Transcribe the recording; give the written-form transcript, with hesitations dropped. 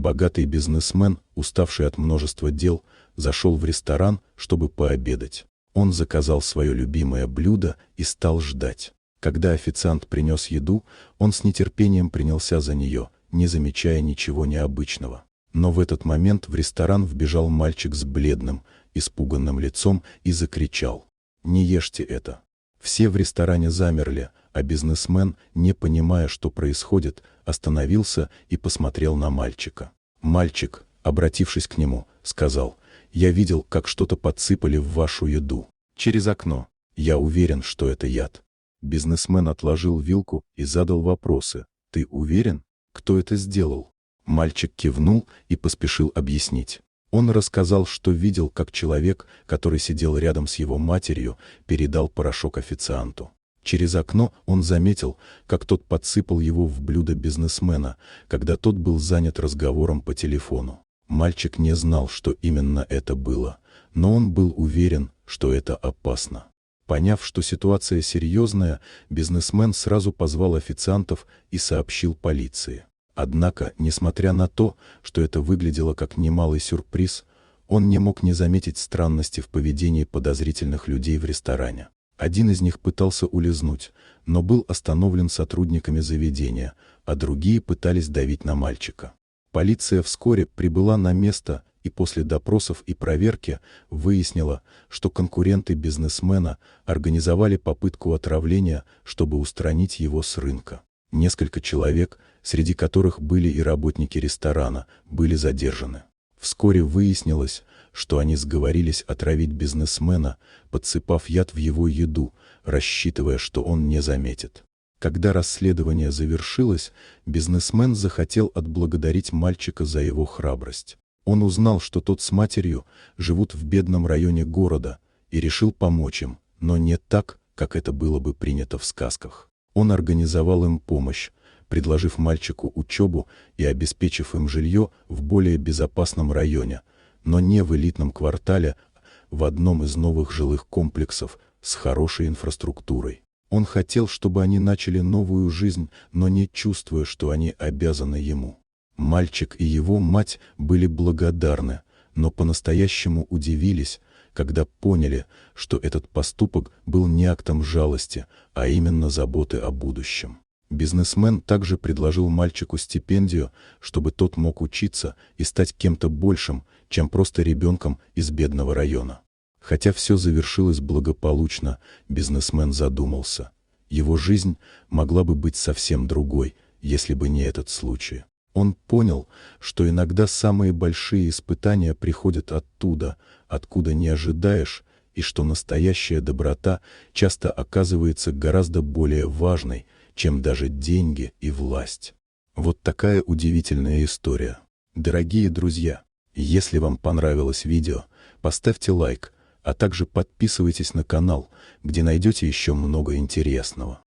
Богатый бизнесмен, уставший от множества дел, зашел в ресторан, чтобы пообедать. Он заказал свое любимое блюдо и стал ждать. Когда официант принес еду, он с нетерпением принялся за нее, не замечая ничего необычного. Но в этот момент в ресторан вбежал мальчик с бледным, испуганным лицом и закричал: «Не ешьте это!». Все в ресторане замерли, а бизнесмен, не понимая, что происходит, остановился и посмотрел на мальчика. Мальчик, обратившись к нему, сказал: «Я видел, как что-то подсыпали в вашу еду. Через окно. Я уверен, что это яд». Бизнесмен отложил вилку и задал вопросы. «Ты уверен? Кто это сделал?» Мальчик кивнул и поспешил объяснить. Он рассказал, что видел, как человек, который сидел рядом с его матерью, передал порошок официанту. Через окно он заметил, как тот подсыпал его в блюдо бизнесмена, когда тот был занят разговором по телефону. Мальчик не знал, что именно это было, но он был уверен, что это опасно. Поняв, что ситуация серьезная, бизнесмен сразу позвал официантов и сообщил полиции. Однако, несмотря на то, что это выглядело как немалый сюрприз, он не мог не заметить странности в поведении подозрительных людей в ресторане. Один из них пытался улизнуть, но был остановлен сотрудниками заведения, а другие пытались давить на мальчика. Полиция вскоре прибыла на место и после допросов и проверки выяснила, что конкуренты бизнесмена организовали попытку отравления, чтобы устранить его с рынка. Несколько человек, среди которых были и работники ресторана, были задержаны. Вскоре выяснилось, что они сговорились отравить бизнесмена, подсыпав яд в его еду, рассчитывая, что он не заметит. Когда расследование завершилось, бизнесмен захотел отблагодарить мальчика за его храбрость. Он узнал, что тот с матерью живут в бедном районе города, и решил помочь им, но не так, как это было бы принято в сказках. Он организовал им помощь, предложив мальчику учебу и обеспечив им жилье в более безопасном районе, но не в элитном квартале, в одном из новых жилых комплексов с хорошей инфраструктурой. Он хотел, чтобы они начали новую жизнь, но не чувствуя, что они обязаны ему. Мальчик и его мать были благодарны, но по-настоящему удивились, когда поняли, что этот поступок был не актом жалости, а именно заботы о будущем. Бизнесмен также предложил мальчику стипендию, чтобы тот мог учиться и стать кем-то большим, чем просто ребенком из бедного района. Хотя все завершилось благополучно, бизнесмен задумался. Его жизнь могла бы быть совсем другой, если бы не этот случай. Он понял, что иногда самые большие испытания приходят оттуда, откуда не ожидаешь, и что настоящая доброта часто оказывается гораздо более важной, чем даже деньги и власть. Вот такая удивительная история. Дорогие друзья, если вам понравилось видео, поставьте лайк, а также подписывайтесь на канал, где найдете еще много интересного.